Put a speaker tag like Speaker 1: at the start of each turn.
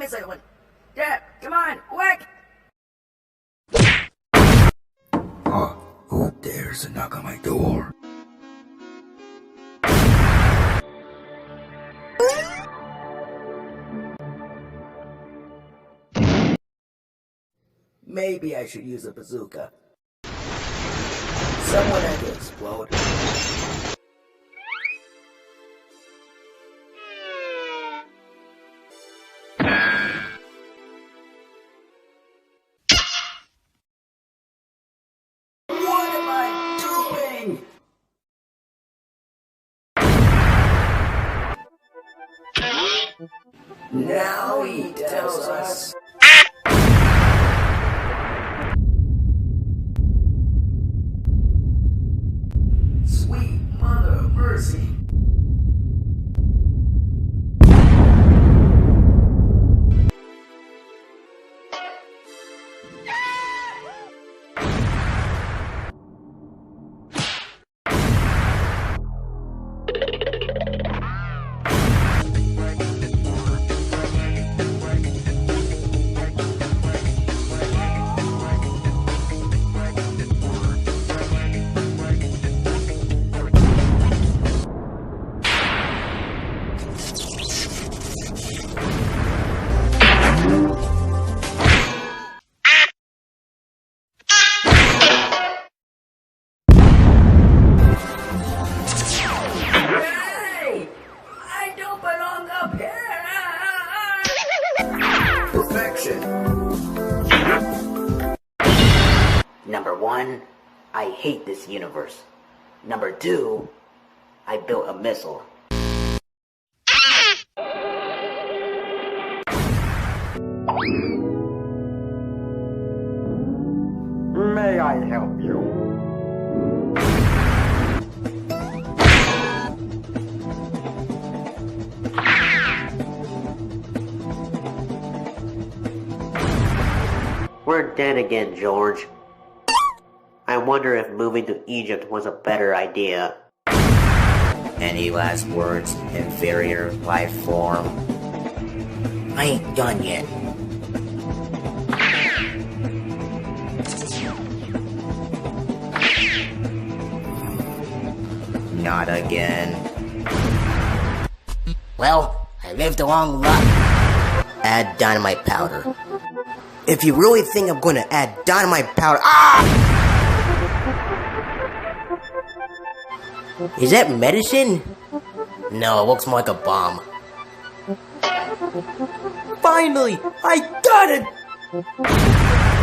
Speaker 1: me a second one. Dad, come on, quick!
Speaker 2: Who dares to knock on my door?
Speaker 1: Maybe I should use a bazooka. Someone had to explode. What am I doing? Now he tells us. Sweet Mother of Mercy. Perfection.
Speaker 3: Number 1, I hate this universe. Number 2, I built a missile.
Speaker 4: May I help you?
Speaker 3: We're dead again, George. I wonder if moving to Egypt was a better idea.
Speaker 5: Any last words, inferior life form? I ain't done yet. Not again. Well, I lived a long life. Add dynamite powder. If you really think I'm gonna add dynamite powder— Is that medicine? No, it looks more like a bomb. Finally! I got it!